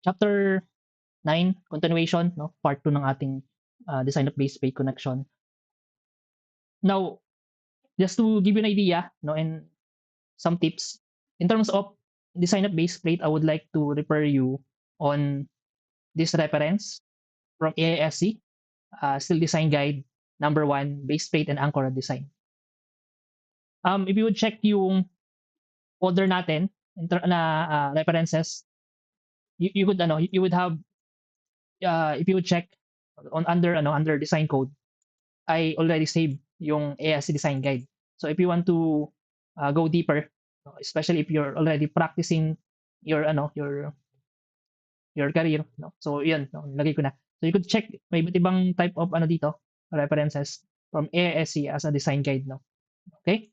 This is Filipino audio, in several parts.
chapter 9, continuation, no? Part 2 ng ating design of base plate connection. Now, just to give you an idea, no, and some tips in terms of design of base plate, I would like to refer you on this reference from AISC, Steel Design Guide number 1, base plate and anchor design. If you would check yung order natin na references, you would have if you would check on under design code, I already saved yung AISC design guide. So if you want to go deeper, especially if you're already practicing your your career, no? So yun, no, lagay ko na. So you could check may iba't ibang type of dito, references from AISC as a design guide, no. Okay?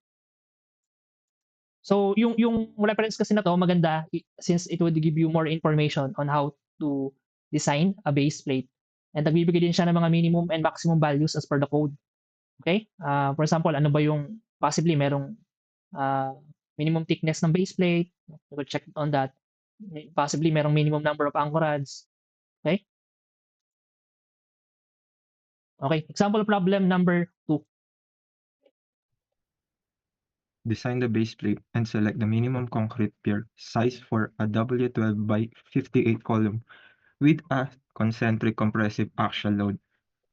So yung reference kasi na to maganda since it would give you more information on how to design a base plate. And nagbibigay din siya ng mga minimum and maximum values as per the code. Okay? For example, ano ba yung possibly merong minimum thickness ng base plate. You could check on that. Possibly merong minimum number of anchorage. Okay? Okay. Example problem number 2. Design the base plate and select the minimum concrete pier size for a W12 by 58 column with a concentric compressive axial load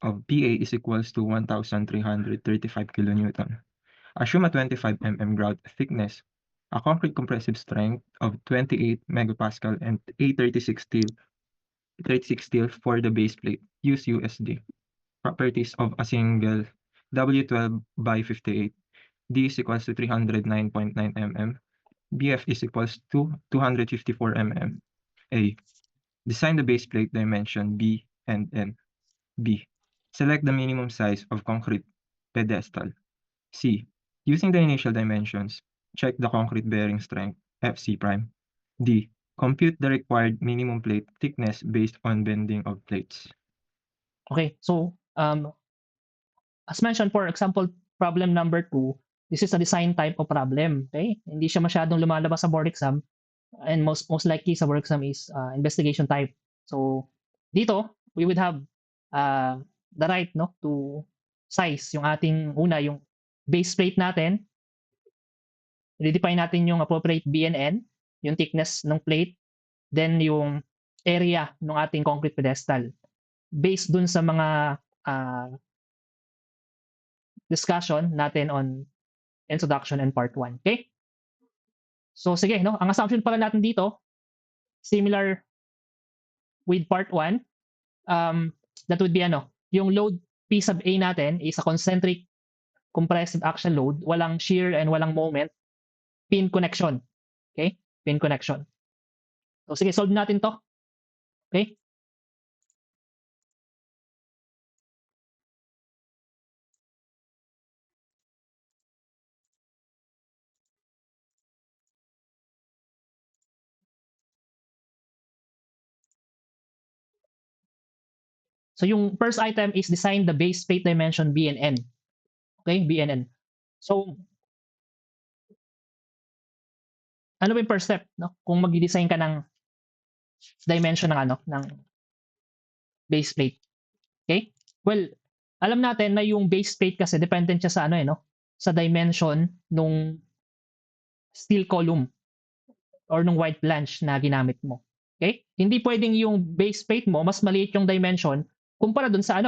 of PA is equals to 1,335 kilonewton. Assume a 25 mm grout thickness, a concrete compressive strength of 28 megapascal, and A36 steel for the base plate. Use USD. Properties of a single W12 by 58. D is equals to 309.9 mm. BF is equals to 254 mm. A. Design the base plate dimension B and N. B. Select the minimum size of concrete pedestal. C. Using the initial dimensions, check the concrete bearing strength FC prime. D. Compute the required minimum plate thickness based on bending of plates. Okay. So, as mentioned, for example, problem number 2, this is a design type of problem. Okay? Hindi siya masyadong lumalabas sa board exam, and most likely sa board exam is investigation type. So dito we would have the right, no, to size yung ating yung base plate natin. I-define natin yung appropriate BNN, yung thickness ng plate, then yung area ng ating concrete pedestal based dun sa mga discussion natin on introduction and part 1. Okay? So sige, no, ang assumption pala natin dito similar with part 1, that would be yung load P sub A natin is a concentric compressive axial load, walang shear and walang moment, pin connection. Okay? Pin connection. So sige, solve natin to. Okay? So yung first item is design the base plate dimension B and N. Okay? B and N. So ano ba yung first step, no? Kung magdi-design ka ng dimension ng base plate. Okay? Well, alam natin na yung base plate kasi dependent siya sa sa dimension nung steel column or nung wide flange na ginamit mo. Okay? Hindi pwedeng yung base plate mo mas maliit yung dimension kumpara dun sa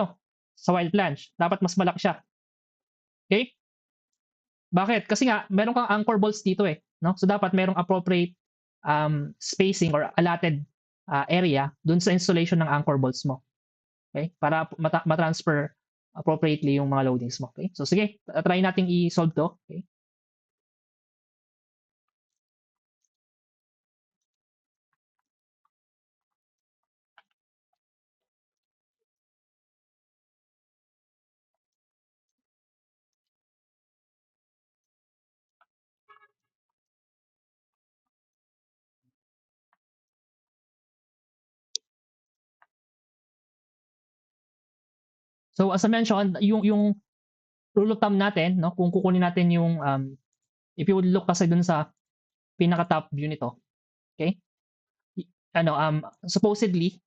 sa wide flange. Dapat mas malaki siya. Okay? Bakit? Kasi nga meron kang anchor bolts dito no? So dapat merong appropriate spacing or allotted area dun sa installation ng anchor bolts mo. Okay? Para ma-transfer appropriately yung mga loadings mo. Okay? So sige, try nating i-solve to. Okay? So as I mentioned, yung rule of thumb natin, no, kung kukunin natin yung if you would look kasi dun sa pinaka top view nito, okay? supposedly,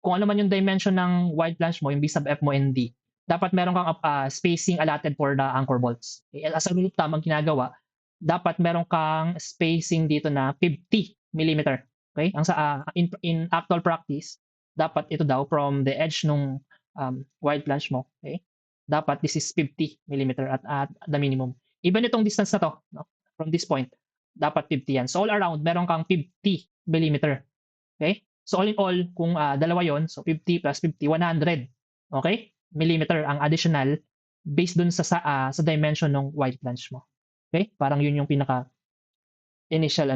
kung ano man yung dimension ng wide flange mo, yung B sub F mo and D, dapat meron kang spacing allotted for the anchor bolts. Okay? As a rule of thumb, ang ginagawa, dapat meron kang spacing dito na 50 millimeter. Okay? In actual practice, dapat ito daw from the edge nung wide flange mo. Okay? Dapat this is 50 millimeter at the minimum. Even itong distance na to, no? From this point, dapat 50 yan. So all around, meron kang 50 millimeter. Okay? So all in all, kung dalawa yon, so 50 plus 50, 100. Okay? Millimeter ang additional based dun sa dimension ng wide flange mo. Okay? Parang yun yung pinaka initial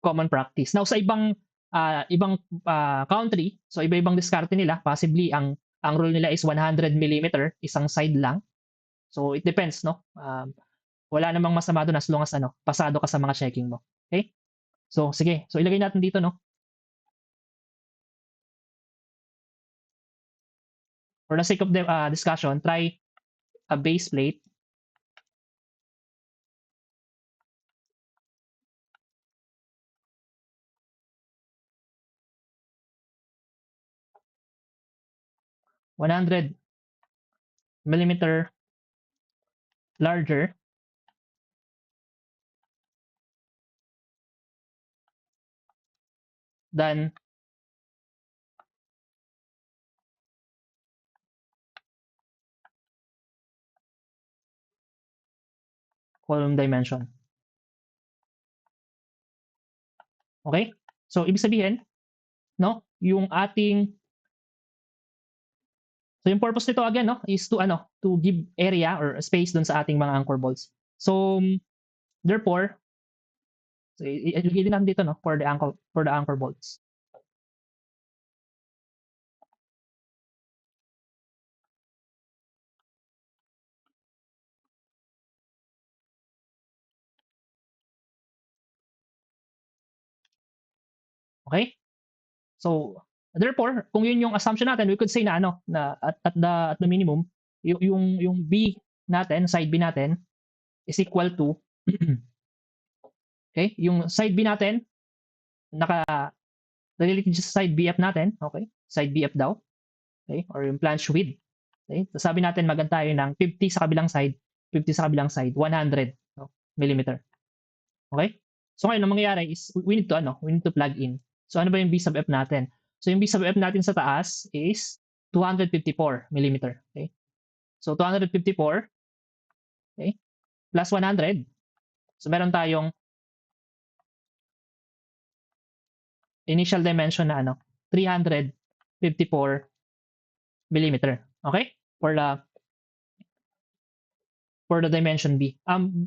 common practice. Now sa ibang country, so iba-ibang diskarte nila, possibly ang rule nila is 100 millimeter, isang side lang. So it depends, no? Wala namang masama doon as long as pasado ka sa mga checking mo. Okay? So sige, so ilagay natin dito, no? For the sake of the discussion, try a base plate. $100 millimeter larger than column dimension. Okay? So ibig sabihin, no, yung purpose nito again, no, is to give area or space dun sa ating mga anchor bolts. So therefore, so ilagay din natin dito, no, for the anchor bolts. Okay? So therefore, kung yun yung assumption natin, we could say na na at the minimum, yung B natin, side B natin is equal to okay, yung side B natin related sa side BF natin, okay? Side BF daw, okay? Or yung flange width. Okay? So sabi natin maganda tayo ng 50 sa kabilang side, 50 sa kabilang side, 100 millimeter. Okay? So ngayon, ang mangyayari is we need to plug in. So ano ba yung B sub F natin? So yung B sub F natin sa taas is 254 millimeter. Okay? So 254, okay? Plus 100. So meron tayong initial dimension na 354 millimeter. Okay? For the dimension B.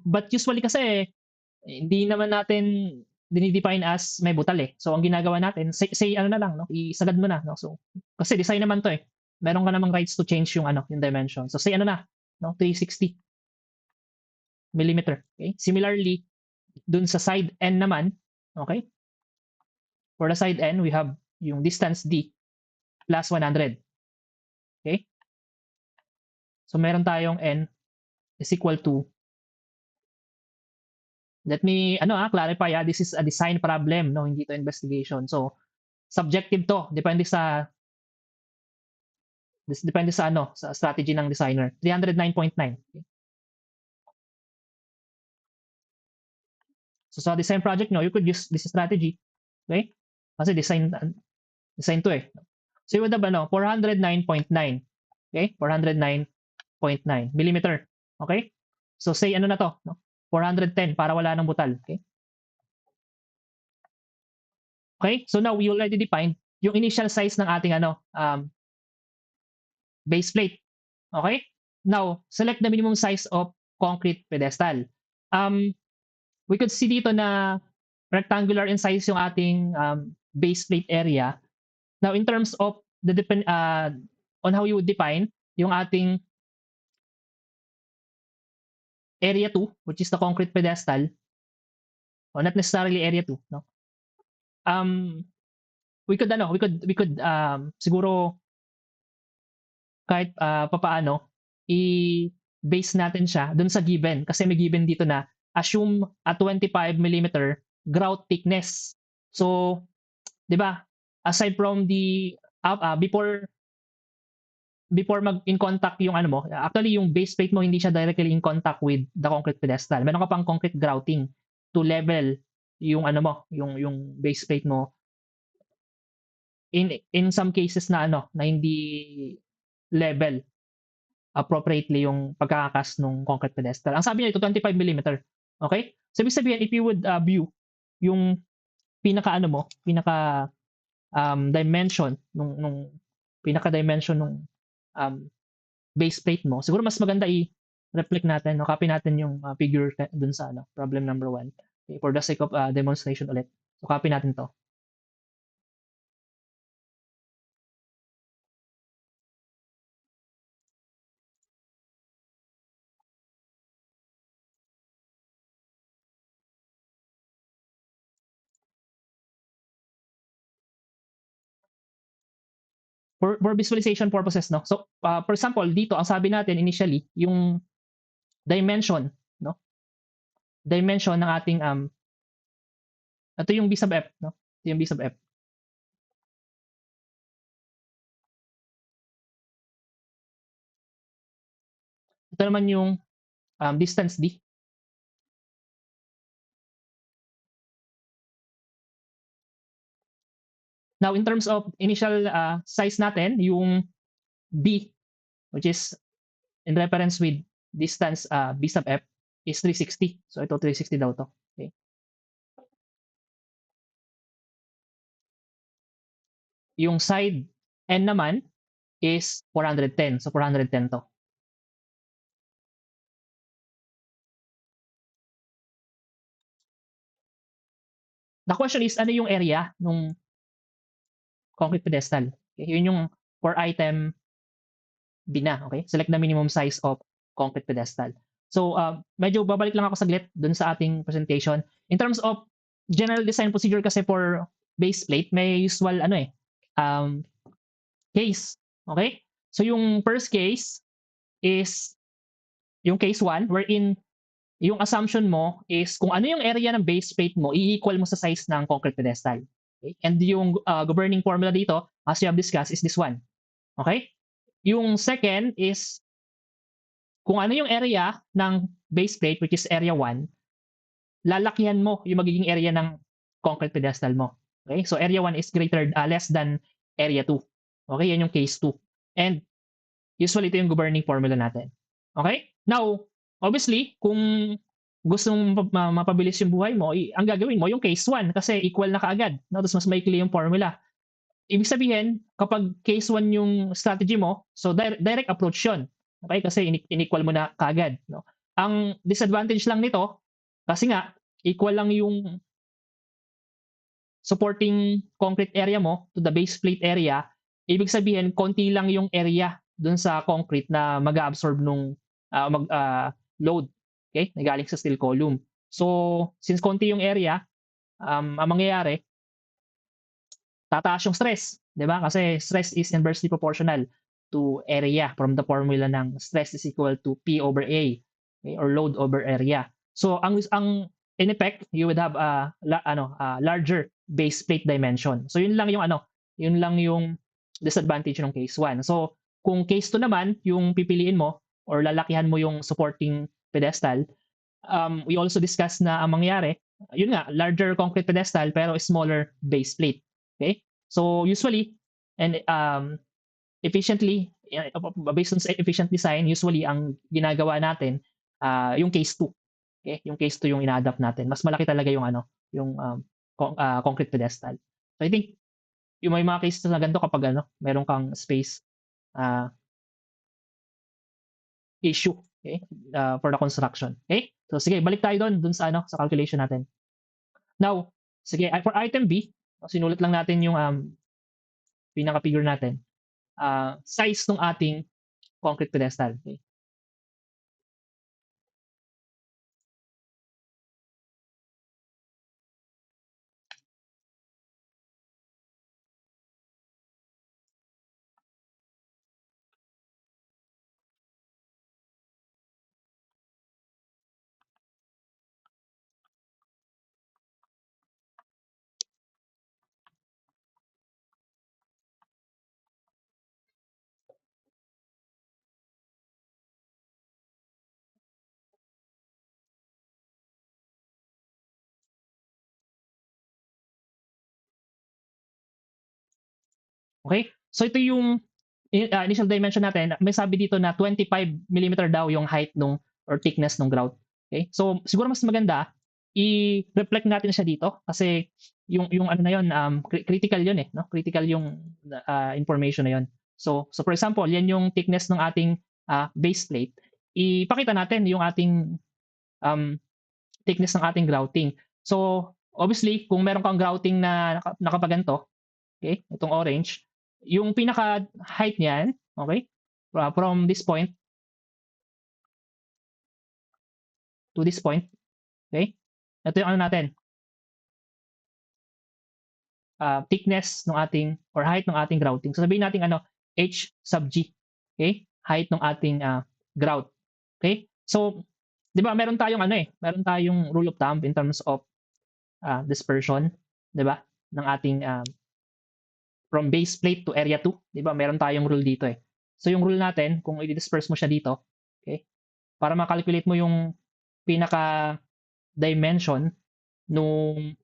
But usually kasi hindi naman natin dinidefine as may butal eh. So ang ginagawa natin, say na lang, no? Isagad mo na, no? So kasi design naman 'to eh. Meron ka namang rights to change yung yung dimension. So say no? 360 millimeter. Okay? Similarly, dun sa side N naman, okay? For the side N, we have yung distance D plus 100. Okay? So meron tayong N is equal to, let me clarify, this is a design problem, no, hindi to investigation. So subjective to, depende sa sa strategy ng designer. 309.9. Okay? So sa design project nyo, you could use this strategy. Okay? Kasi design to eh. So you would have 409.9. Okay? 409.9 millimeter. Okay? So say na to, no? 410 para wala nang butal. Okay? Okay? So now we already defined yung initial size ng ating base plate. Okay? Now, select the minimum size of concrete pedestal. We could see dito na rectangular in size yung ating base plate area. Now, in terms of on how you would define yung ating area 2, which is the concrete pedestal, or not necessarily area 2, no? We could siguro kahit papaano i-base natin siya dun sa given kasi may given dito na assume a 25 millimeter grout thickness So, 'di ba? Aside from the before mag in contact yung ano mo, actually yung base plate mo hindi siya directly in contact with the concrete pedestal. Meron ka pang concrete grouting to level yung ano mo, yung base plate mo in some cases na ano, na hindi level appropriately yung pagkakakas nung concrete pedestal. Ang sabi niya ito 25 millimeter. Okay? So ibig sabihin if you would view yung pinaka ano mo, pinaka dimension nung pinaka dimension nung um, base plate mo, siguro mas maganda i-reflect natin, no? Copy natin yung figure dun sa ano, problem number 1. Okay, for the sake of demonstration ulit. So copy natin to. For visualization purposes, no? So, for example, dito, ang sabi natin initially, yung dimension, no? Dimension ng ating, ito yung B sub F, no? Ito yung B sub F. Ito naman yung distance D. Now, in terms of initial size natin, yung B, which is in reference with distance B sub F, is 360. So, ito 360 daw to. Okay. Yung side N naman is 410. So, 410 to. The question is, ano yung area nung concrete pedestal? Okay, yun yung for item B na. Okay? Select the minimum size of concrete pedestal. So, medyo babalik lang ako saglit dun sa ating presentation. In terms of general design procedure kasi for base plate, may usual ano um, case. Okay? So, yung first case is yung case 1 wherein yung assumption mo is kung ano yung area ng base plate mo, i-equal mo sa size ng concrete pedestal. Okay? And yung governing formula dito, as we have discussed, is this one. Okay? Yung second is kung ano yung area ng base plate, which is area 1, lalakihan mo yung magiging area ng concrete pedestal mo. Okay? So area 1 is less than area 2. Okay? Yan yung case 2. And usually ito yung governing formula natin. Okay? Now, obviously, kung gusto mong mapabilis yung buhay mo, ang gagawin mo yung case 1 kasi equal na kaagad. No? Tapos mas maikli yung formula. Ibig sabihin, kapag case 1 yung strategy mo, so direct approach yun. Okay? Kasi inequal mo na kaagad. No? Ang disadvantage lang nito, kasi nga, equal lang yung supporting concrete area mo to the base plate area, ibig sabihin, konti lang yung area dun sa concrete na mag-absorb nung load. Okay? Na galing sa steel column. So, since konti yung area, ang mangyayari, tataas yung stress, 'di ba? Kasi stress is inversely proportional to area from the formula ng stress is equal to P over A, okay, or load over area. So ang in effect, you would have a larger base plate dimension. So yun lang yung yun lang yung disadvantage ng case 1. So kung case 2 naman, yung pipiliin mo or lalakihan mo yung supporting pedestal, we also discussed na ang mangyayari, yun nga, larger concrete pedestal pero smaller base plate. Okay? So usually, and efficiently, based on efficient design, usually ang ginagawa natin, yung case 2. Okay? Yung case 2 yung ina-adapt natin. Mas malaki talaga yung yung concrete pedestal. So I think yung may mga cases na ganito kapag meron kang space uh, issue, okay? For the construction. Okay? So sige, balik tayo dun sa sa calculation natin. Now, sige, for item B, sinulat lang natin yung pinaka-figure natin. Size ng ating concrete pedestal. Okay? Okay? So ito yung initial dimension natin. May sabi dito na 25 millimeter daw yung height nung or thickness ng grout. Okay? So siguro mas maganda i-reflect natin siya dito kasi yung ano na yon critical yun eh, no? Critical yung information na yon. So for example, yan yung thickness ng ating base plate. Ipakita natin yung ating um, thickness ng ating grouting. So obviously, kung meron kang grouting na nakapaganto, okay, itong orange, yung pinaka height niyan, okay, from this point to this point, okay, ito yung ano natin, thickness ng ating or height ng ating grouting. So sabihin natin ano, h sub g, okay, height ng ating grout. Okay, so di ba meron tayong ano eh, meron tayong rule of thumb in terms of dispersion, di ba, ng ating from base plate to area 2, di ba? Meron tayong rule dito eh. So yung rule natin, kung i-disperse mo siya dito, okay? Para ma-calculate mo yung pinaka dimension nung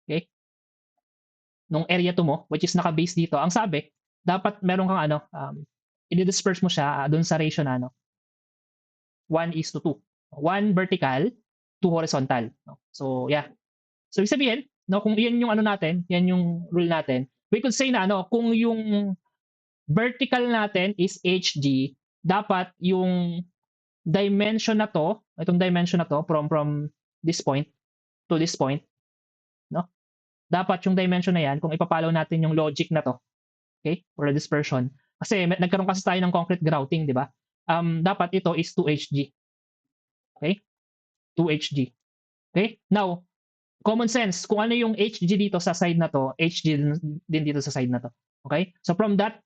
okay, nung area 2 mo, which is naka-base dito. Ang sabi, dapat meron kang ano, i-disperse mo siya doon sa ratio na ano, 1:2. 1 vertical, 2 horizontal. No? So yeah. So ibig sabihin, no, kung yan yung ano natin, yan yung rule natin, we could say na ano, kung yung vertical natin is HG, dapat yung dimension na to, itong dimension na to from this point to this point, no? Dapat yung dimension na yan, kung ipapollow natin yung logic na to, okay, for the dispersion. Kasi nagkaroon kasi tayo ng concrete grouting, di ba? Dapat ito is 2HG. Okay? 2HG. Okay? Now, common sense, kung ano yung HG dito sa side na to, HG din dito sa side na to. Okay? So from that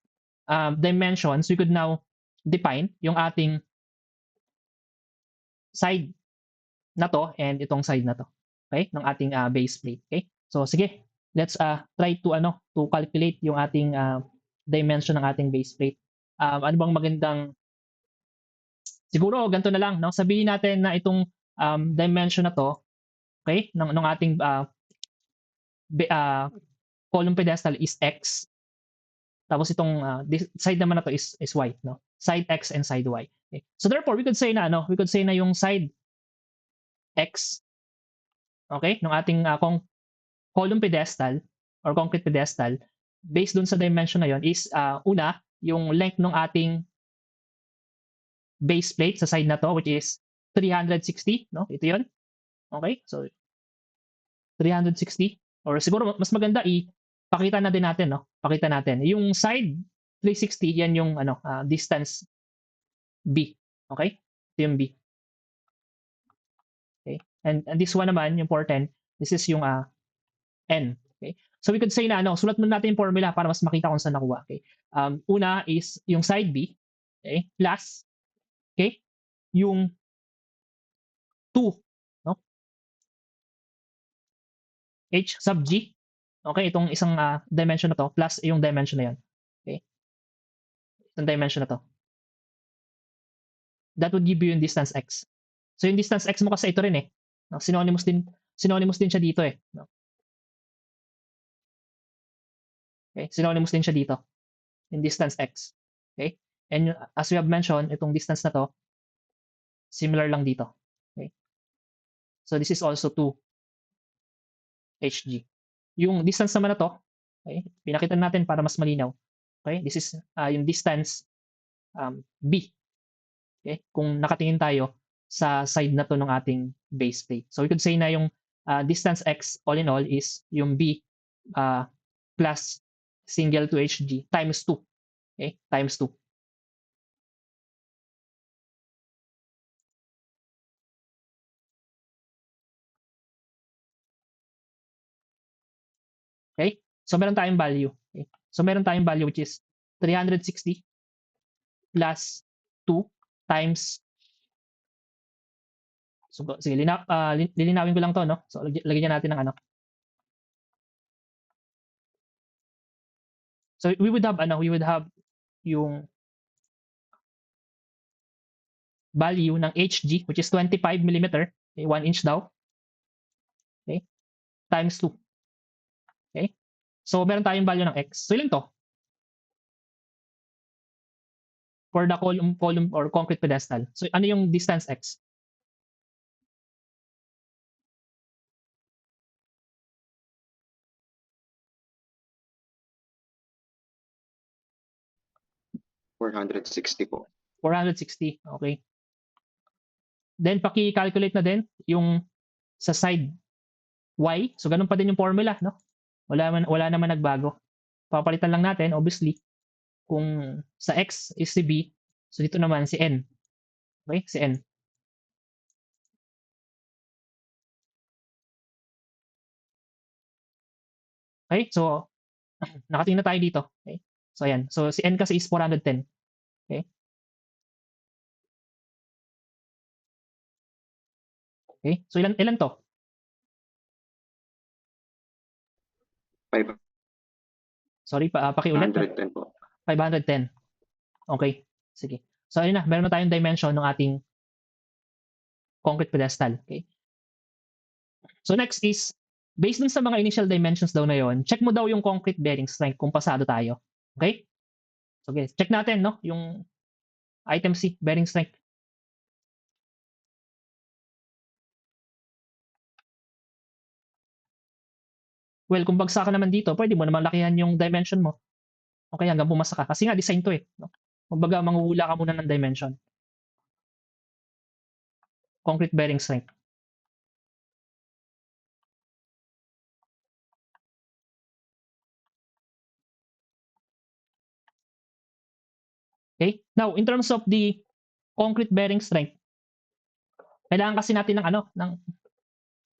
dimensions, we could now define yung ating side na to and itong side na to. Okay? Ng ating base plate. Okay? So sige, let's try to ano to calculate yung ating dimension ng ating base plate. Ano bang magandang siguro ganito na lang, no? Sabihin natin na itong dimension na to, okay, ng ating column pedestal is x. Tapos itong this side naman na to is y, no? Side x and side y. Okay? So therefore, we could say na ano, we could say na yung side x, okay, ng ating column pedestal or concrete pedestal based dun sa dimension na yon is una, yung length ng ating base plate sa side na to which is 360, no? Ito 'yon. Okay? So 360 or siguro mas maganda pakita na din natin, no? Pakita natin. Yung side 360 yan yung ano, distance B. Okay? Ito yung B. Okay? And this one naman, yung important, this is yung N. Okay? So we could say na ano, sulat muna natin yung formula para mas makita kung saan nakuha. Okay? Una is yung side B, okay? Plus, okay? Yung 2, no? H sub G. Okay, itong isang dimension na to plus yung dimension na 'yon. Okay? Itong dimension na to. That would give you yung distance x. So yung distance x mo kasi ito rin eh. No? Synonymous din siya dito eh. No? Okay? Synonymous din siya dito. Yung distance x. Okay? And as we have mentioned, itong distance na to, similar lang dito. Okay? So this is also 2hg. Yung distance naman na to, okay? Pinakita natin para mas malinaw. Okay? This is yung distance b. Okay? Kung nakatingin tayo sa side na to ng ating base plate. So we could say na yung distance x all in all is yung b plus single 2hg times 2. Okay? Times 2. Okay? So meron tayong value. Okay? So meron tayong value which is 360 plus 2 times so sige, lilinawin ko lang to, no? So lagyan natin ng ano. So we would have yung value ng HG which is 25 millimeter, okay, 1 inch daw. Okay? Times 2. Okay? So, meron tayong value ng x. So, ilan to? For the column or concrete pedestal. So, ano yung distance x? $460 po. 460. Okay. Then, paki-calculate na din yung sa side y. So, ganun pa din yung formula, no? Wala naman nagbago. Papalitan lang natin, obviously, kung sa x is si b, so dito naman si n. Okay? Si n. Okay? So, nakatingin na tayo dito. Okay? So, ayan. So, si n kasi is 410. Okay? Okay? So, ilan to? 510 Sorry, pakiulit. No? po. 510. Okay. Sige. So, ayun na. Meron na tayong dimension ng ating concrete pedestal. Okay? So, next is, based dun sa mga initial dimensions daw na yon, check mo daw yung concrete bearing strength kung pasado tayo. Okay? So, okay. Check natin, no? Yung item C, bearing strength. Well, kung bagsak ka naman dito, pwede mo naman lakihan yung dimension mo. Okay, hanggang pumasa ka. Kasi nga, design to eh. No? Kumbaga, manghuhula ka muna ng dimension. Concrete bearing strength. Okay? Now, in terms of the concrete bearing strength, kailangan kasi natin ng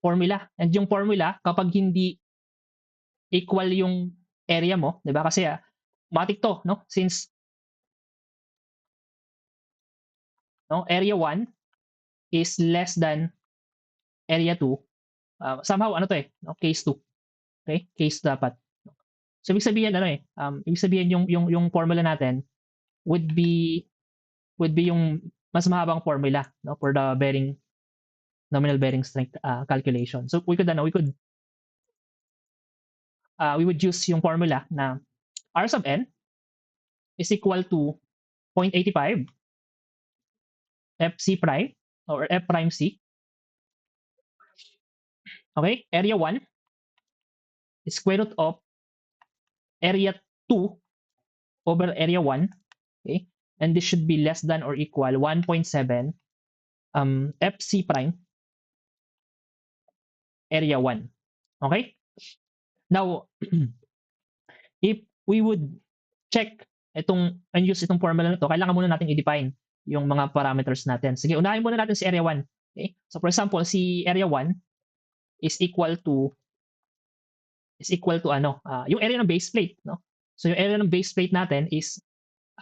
formula. And yung formula, kapag hindi equal yung area mo, 'di ba? Kasi matik to, no? Since area 1 is less than area 2, somehow ano to eh, no? Case 2. Okay? Case dapat. So ibig sabihin ibig sabihin yung formula natin would be yung mas mahabang formula, no, for the nominal bearing strength calculation. So we would use yung formula na R sub n is equal to 0.85 FC prime or F prime C. Okay? Area 1 is square root of area 2 over area 1. Okay? And this should be less than or equal 1.7 FC prime area 1. Okay? Now, if we would check and use itong formula na to, kailangan muna natin i-define yung mga parameters natin. Sige, unahin muna natin si area 1. Okay? So for example, si area 1 is equal to yung area ng base plate, no? So yung area ng base plate natin is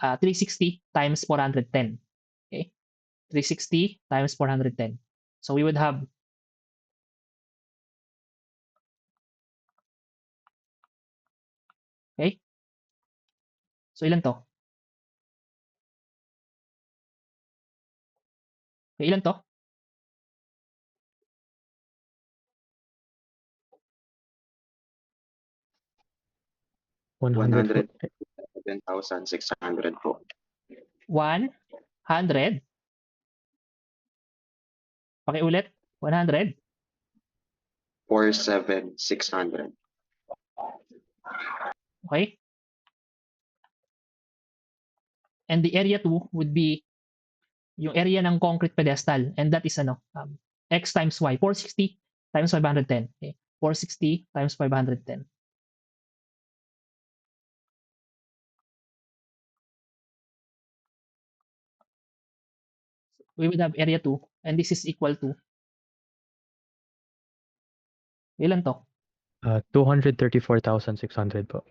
360 times 410. Okay? 360 times 410. So we would have okay? So ilan to? Okay, ilan to? 107,600 po. 100. Pakiulit. 100. 47,600. Okay? And the area 2 would be yung area ng concrete pedestal, and that is x times y, 460 times 510. Okay? 460 times 510. We would have area 2, and this is equal to ilan to? 234,600 po.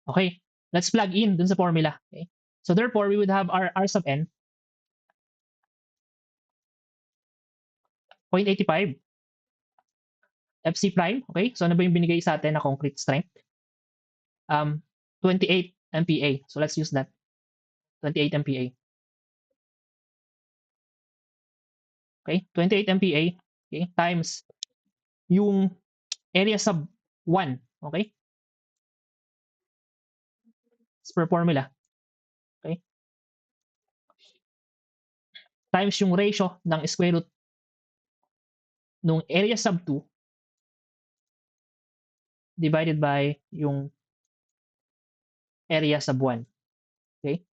Okay, let's plug in dun sa formula. Okay? So therefore, we would have R sub n 0.85 FC prime. Okay, so ano ba yung binigay sa atin na concrete strength? 28 MPa. So let's use that. 28 MPa. Okay, 28 MPa, okay, times yung area sub 1, okay? As per formula, okay? Times yung ratio ng square root nung area sub 2 divided by yung area sub 1. Okay?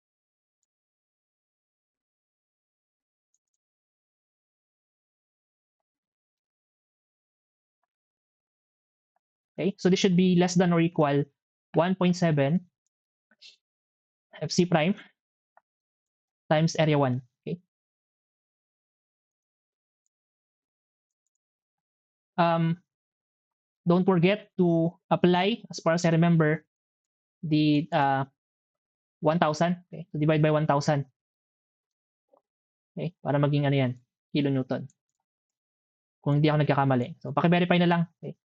Okay? So this should be less than or equal 1.7 FC prime times area 1. Okay? Don't forget to apply, as far as I remember, the 1,000. Okay? So divide by 1,000. Okay? Para maging ano yan, kilonewton. Kung hindi ako nagkakamali. So paki-verify na lang. Okay?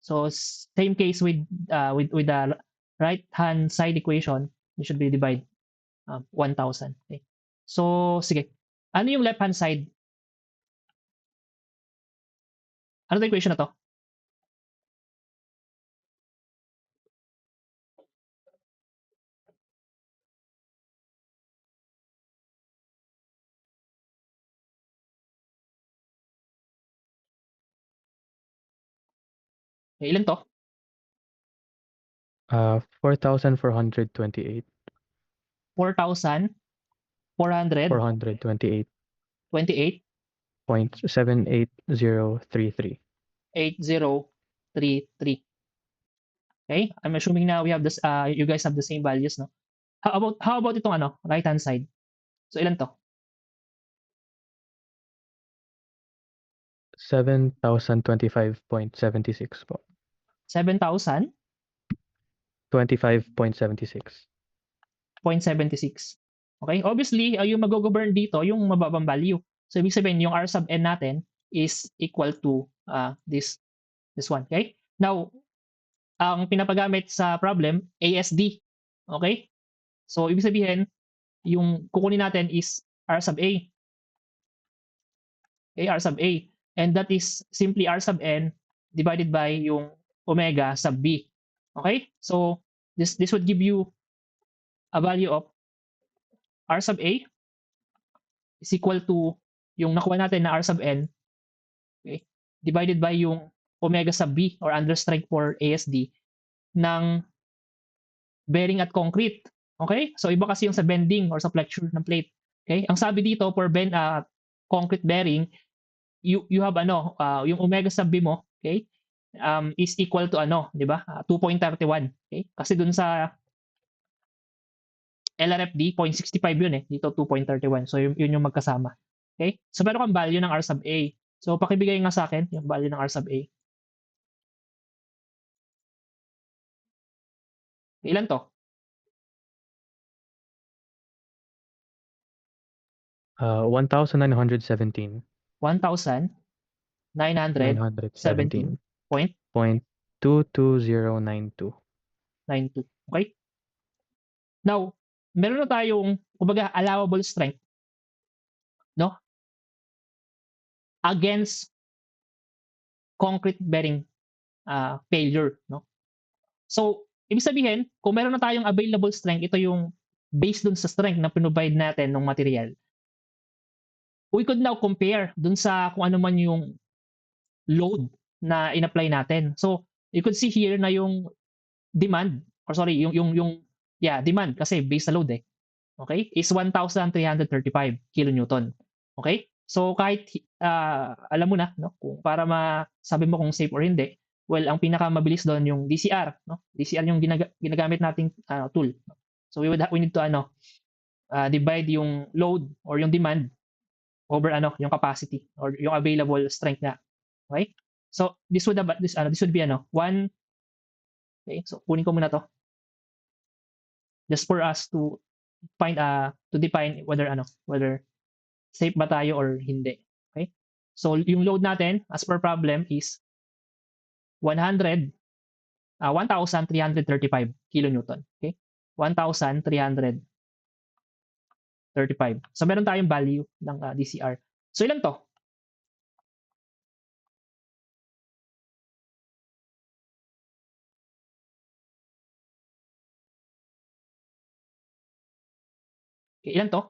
So same case with the right hand side equation, you should be divide 1,000. Okay? So sige. Ano yung left hand side? Ano 'tong equation na to? Okay, ilan to? 4,428. 4,428 428.78033. 8033. Okay? I'm assuming now we have this you guys have the same values, no? How about itong ano, right hand side? So ilan to? 7,025.76 po. 7,000.76. 25.76. Okay? Obviously, yung mag-govern dito yung mababang value. So ibig sabihin yung r sub n natin is equal to this one, okay? Now, ang pinapagamit sa problem ASD. Okay? So ibig sabihin yung kukunin natin is r sub a. Okay, r sub a. And that is simply r sub n divided by yung omega sub b. Okay? So this would give you a value of r sub a is equal to yung nakuha natin na r sub n, okay, divided by yung omega sub b or under strength for ASD ng bearing at concrete. Okay? So iba kasi yung sa bending or sa flexure ng plate. Okay? Ang sabi dito for concrete bearing, you have ano, yung omega sub b mo, okay? Is equal to ano, 'di ba? 2.31. Okay? Kasi dun sa LRFD 0.65 yun eh. Dito 2.31. So yun yung magkasama. Okay? So meron kang value ng r sub a. So pakibigay nga sa akin yung value ng r sub a. Ilan to? 1,917. 1,917.92. 0.22092. Okay? Now, meron na tayong kumbaga allowable strength, no? Against concrete bearing failure, no? So, ibig sabihin, kung meron na tayong available strength, ito yung based dun sa strength na pinrovide natin ng material. We could now compare dun sa kung ano man yung load na in-apply natin. So, you could see here na yung demand, or sorry, demand kasi based sa load eh. Okay? Is 1,335 kilonewton. Okay? So kahit alam mo na, no, kung para masabi mo kung safe or hindi, well, ang pinakamabilis doon yung DCR, no? DCR yung ginagamit nating tool. So we need to divide yung load or yung demand over yung capacity or yung available strength na. Okay? So this would be 1. Okay? So kunin ko muna to. Just for us to find to define whether safe ba tayo or hindi. Okay? So yung load natin as per problem is 1,335 kilonewton. Okay? 1,335. So meron tayong value ng DCR. So ilan to? Okay, ilan to?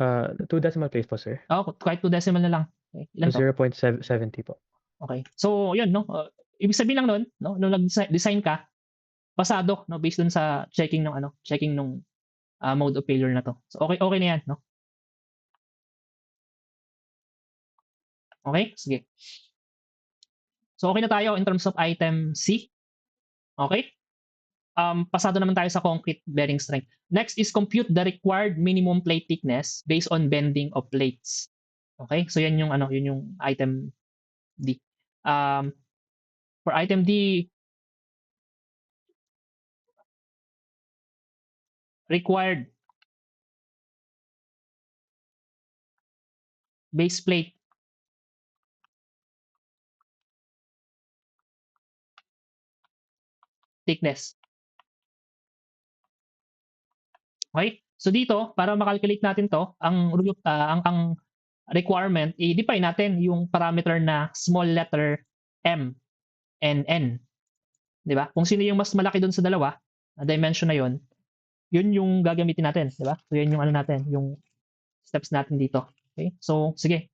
2 decimal place po, sir. Oh, kahit 2 decimal na lang. Okay, ilan to? 0.70 po. Okay. So, yun, no? Ibig sabihin lang nun, no? Nung nag-design ka, pasado, no? Based dun sa checking ng checking nung mode of failure na to. So, okay na yan, no? Okay? Sige. So, okay na tayo in terms of item C. Okay? Pasado naman tayo sa concrete bearing strength. Next is compute the required minimum plate thickness based on bending of plates. Okay? So, yan yung, yun yung item D. For item D, required base plate thickness. Okay? So dito, para makalculate natin to, ang requirement, i-define natin yung parameter na small letter m and n. 'Di ba? Kung sino yung mas malaki doon sa dalawa, na dimension na yon, yun yung gagamitin natin, 'di ba? So yan yung natin, yung steps natin dito. Okay? So sige.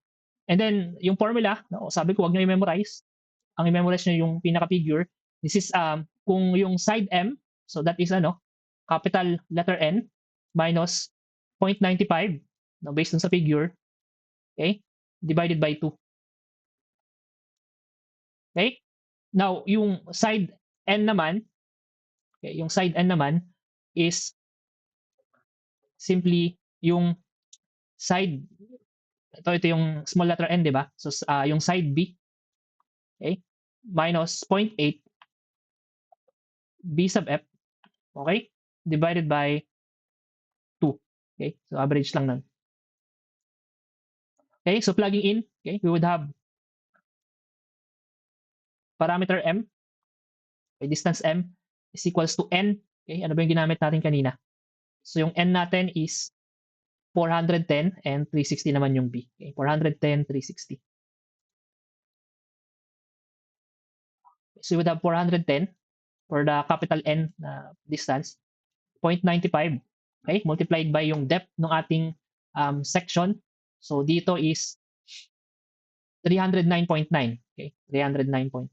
And then yung formula, sabi ko wag niyo i-memorize. Ang i-memorize niyo yung pinaka-figure. This is kung yung side m, so that is capital letter N minus 0.95, based on sa figure, okay, divided by 2. Okay? Now, yung side N naman, okay, yung side N naman is simply yung side, ito yung small letter N, di ba? So, yung side B, okay, minus 0.8 B sub F, okay, divided by 2. Okay, so average lang nun. Okay, so plugging in, okay, we would have parameter M, okay, distance M is equals to N. Okay, ano ba yung ginamit natin kanina? So yung N natin is 410 and 360 naman yung B. Okay, 410, 360. So we would have 410 for the capital N distance, 0.95, okay, multiplied by yung depth ng ating section. So dito is 309.9. Okay, 309.9.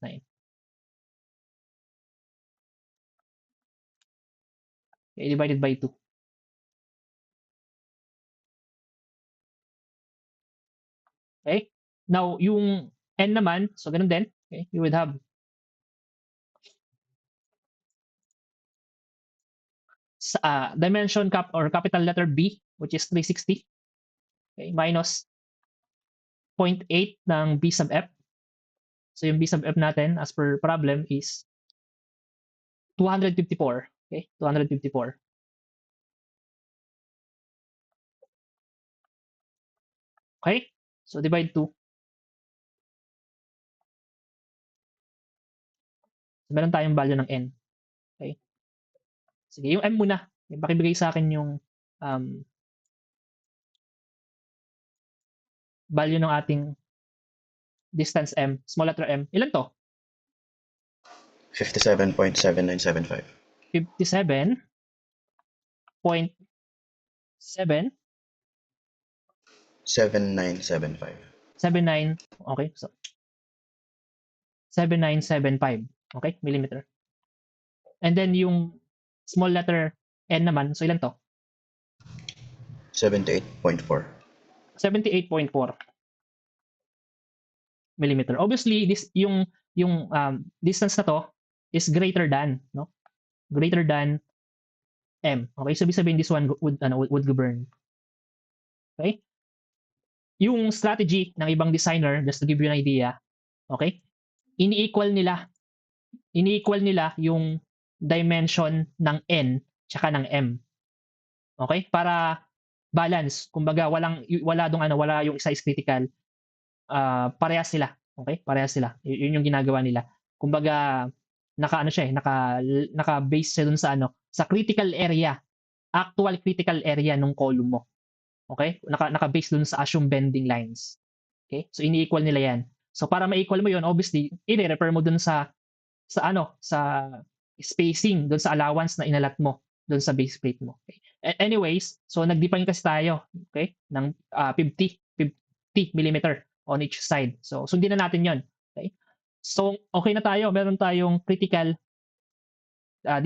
Okay, divided by 2. Okay? Now, yung N naman, so ganun din. Okay? You would have dimension or capital letter B, which is 360. Okay? Minus 0.8 ng B sub F. So yung B sub F natin, as per problem, is 254. Okay? 254. Okay? So divide 2. So meron tayong value ng N. Okay? Sige, yung M muna. Pakibigay sa akin yung value ng ating distance M, small letter M. Ilan to? 57.7975. 57.7 7975. 79, okay, so 7975, okay, millimeter. And then yung small letter N naman, so ilan to? 78.4. 78.4 millimeter. Obviously, this yung distance na to is greater than, no? Greater than M. Okay, so ibig sabihin this one would govern. Okay? Yung strategy ng ibang designer, just to give you an idea, okay? Ini-equal nila yung dimension ng N tsaka ng M. Okay? Para balance, kumbaga wala yung isa is critical. Parehas sila. Okay? Parehas sila. Yun yung ginagawa nila. Kumbaga naka-base siya dun sa critical area, actual critical area ng column mo. Okay? Naka-base dun sa assumed bending lines. Okay? So ini-equal nila 'yan. So para ma-equal mo 'yon, obviously, i-refer mo dun sa spacing, dun sa allowance na inalat mo dun sa base plate mo. Okay? Anyways, so nag-define kasi tayo, okay, ng 50 millimeter on each side. So sundin na natin 'yon. Okay? So okay na tayo, meron tayong critical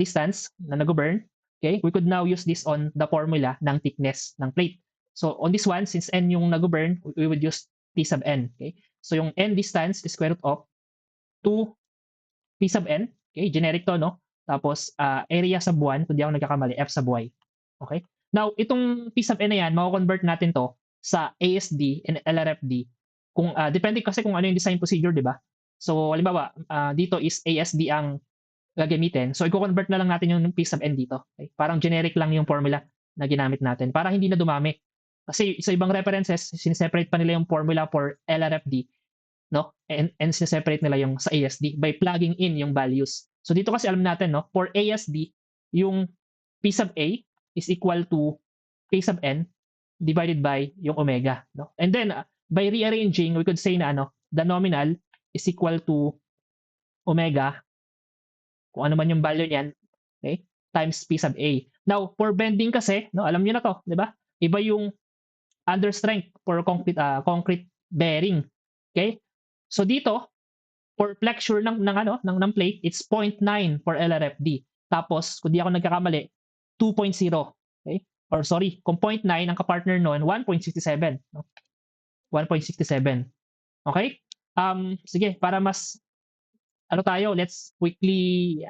distance na nag-govern. Okay? We could now use this on the formula ng thickness ng plate. So on this one, since n yung nag-govern, we would use T sub n. Okay? So yung n distance is square root of 2 P sub n. Okay? Generic to, no? Tapos area sub 1, kung di ako nagkakamali, F sub y. Okay? Now, itong P sub n na yan, mako-convert natin to sa ASD and LRFD. Kung depende kasi kung ano yung design procedure, di ba? So, halimbawa, dito is ASD ang gagamitin. So, i-convert na lang natin yung P sub n dito. Okay? Parang generic lang yung formula na ginamit natin para hindi na dumami. Kasi sa ibang references, sineseparate pa nila yung formula for LRFD, no? And sineseparate nila yung sa ASD by plugging in yung values. So, dito kasi alam natin, no? For ASD, yung P sub A is equal to P sub n divided by yung omega, no? And then, by rearranging, we could say na the nominal is equal to omega, kung ano man yung value niyan, okay, times P sub A. Now, for bending kasi, no, alam niyo na to, di ba? Iba yung under strength for concrete bearing. Okay? So dito, for flexure ng plate, it's 0.9 for LRFD. Tapos, kung di ako nagkakamali, 2.0. Okay? Or sorry, kung 0.9 ang kapartner noon, 1.67. No? 1.67. Okay? Sige, para mas tayo, let's quickly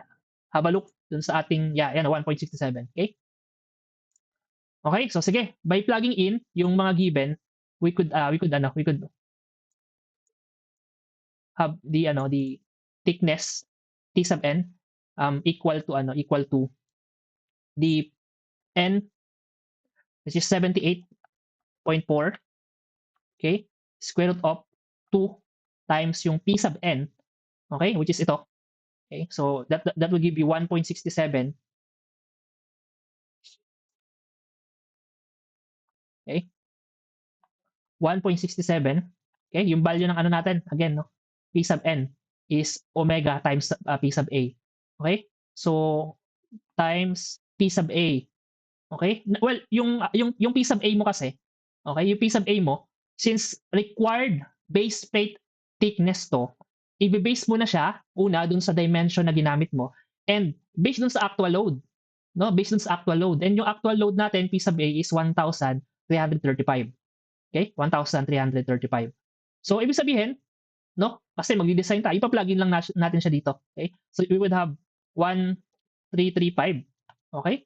have a look dun sa ating 1.67. Okay? Okay, so sige, by plugging in yung mga given, we could have the thickness T sub n equal to the n, which is 78.4, okay, square root of 2 times yung P sub n, okay, which is ito. Okay, so that will give you 1.67. Okay, 1.67. Okay, yung value ng natin, again, no, P sub n is omega times P sub A. Okay, so times P sub A. Okay, well, yung P sub A mo kasi, okay, yung P sub A mo, since required base plate thickness to, i-base mo na siya una dun sa dimension na ginamit mo and based dun sa actual load, no, based dun sa actual load. And yung actual load natin P sub A is 1,335. Okay, 1,335. So ibig sabihin, no, kasi magdi-design tayo, ipa-plug in lang natin siya dito. Okay, so we would have 1,335. Okay,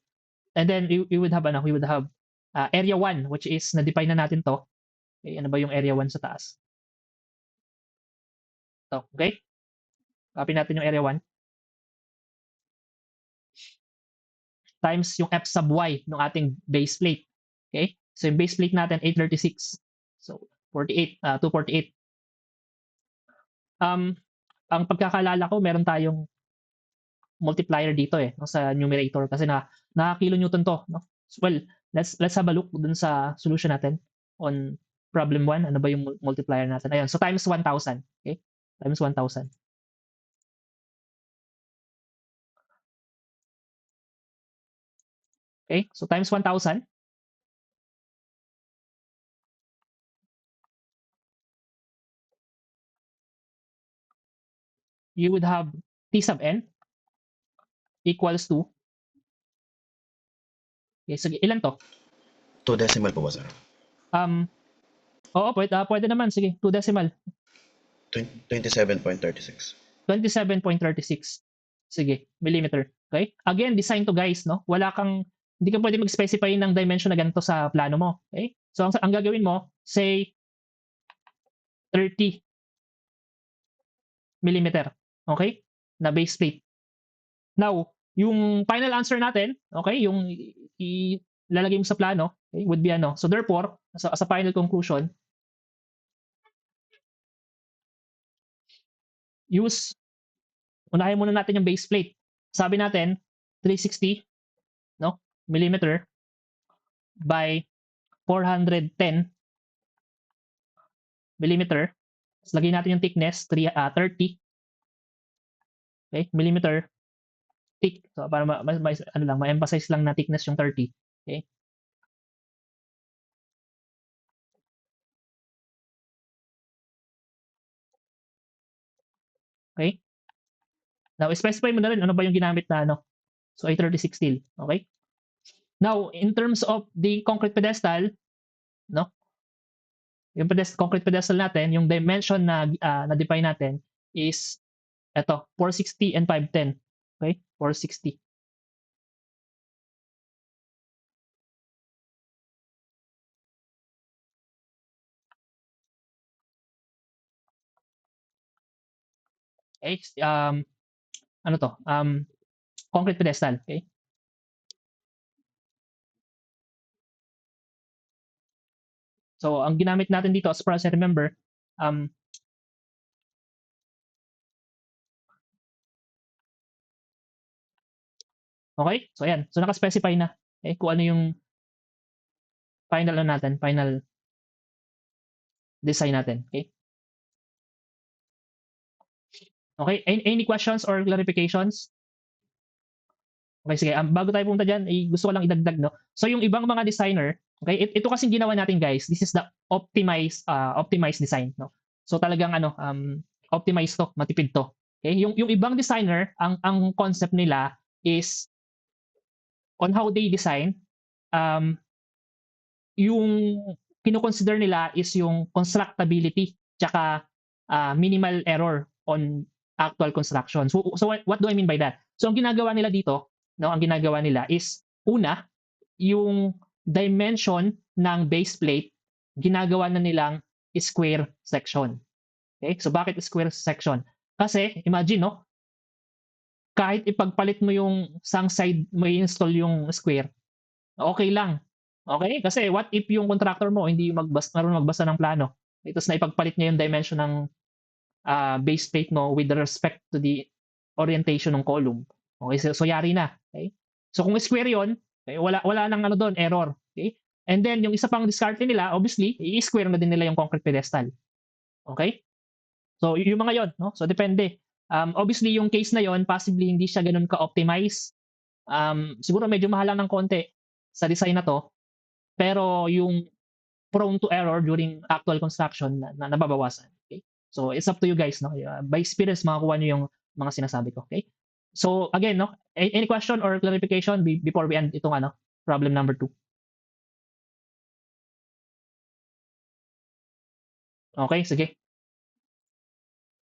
and then we would have area 1, which is na-define na natin to. Okay, ano ba yung area 1 sa taas? So, okay, copy natin yung area 1 times yung F sub y ng ating base plate. Okay, so yung base plate natin 836. So 248. Ang pagkakalala ko, meron tayong multiplier dito no, sa numerator kasi kilonewton to, no. Well, let's have a look dun sa solution natin on problem 1. Ano ba yung multiplier natin? Ayun, so times 1,000. Okay? Times 1,000. Okay? So times 1,000. You would have T sub n equals to, okay, so ilan to? 2 decimal po ba, sir? Oo, pwede naman. Sige, 2 decimal. 27.36. 27.36. Sige, millimeter. Okay? Again, design to guys, no? Hindi ka pwede mag-specify ng dimension na ganito sa plano mo. Okay? So, ang gagawin mo, say, 30 millimeter. Okay? Na base plate. Now, yung final answer natin, okay, yung ilalagay mo sa plano, okay, would be So, therefore, as a final conclusion, unahin muna natin yung base plate. Sabi natin, 360, no, millimeter by 410 millimeter. So, lagay natin yung thickness, 30. Okay, millimeter thick. So, para ma-emphasize lang na thickness yung 30. Okay? Okay? Now, specify mo na rin ano ba yung ginamit na ano. So, A36 steel. Okay? Now, in terms of the concrete pedestal, no? Yung concrete pedestal natin, yung dimension na na-define natin is eto, 460 and 510. Okay? 460. Okay? Ano to? Concrete pedestal. Okay? So, ang ginamit natin dito, as far as I remember, okay? So, ayan. So, naka-specify na kung ano yung final na natin, final design natin. Okay? Okay? Any questions or clarifications? Okay, sige. Bago tayo pumunta dyan, gusto ko lang idagdag, no? So, yung ibang mga designer, okay, ito kasing ginawa natin, guys. This is the optimized design, no? So, talagang optimized to, matipid to. Okay? Yung ibang designer, ang concept nila is on how they design, yung kino-consider nila is yung constructability tsaka minimal error on actual construction. So what do I mean by that? So ang ginagawa nila dito, no, ang ginagawa nila is una, yung dimension ng base plate ginagawa na nilang square section. Okay? So bakit square section? Kasi imagine, no, kahit ipagpalit mo yung sang side mo i-install yung square, okay lang. Okay? Kasi what if yung contractor mo hindi marunong magbasa ng plano? Tapos na ipagpalit niya yung dimension ng base plate mo with respect to the orientation ng column. Okay? So yari na. Okay? So kung square yon, okay, wala nang ano doon, error. Okay? And then yung isa pang discard nila, obviously, i-square na din nila yung concrete pedestal. Okay? So yung mga yon, no? So depende. Obviously yung case na yon, possibly hindi siya ganoon ka-optimize. Siguro medyo mahal lang ng konti sa design na to. Pero yung prone to error during actual construction na nababawasan. Okay? So it's up to you guys, no? By experience makakuha niyo yung mga sinasabi ko, okay? So again, no, any question or clarification before we end itong problem number 2? Okay, sige.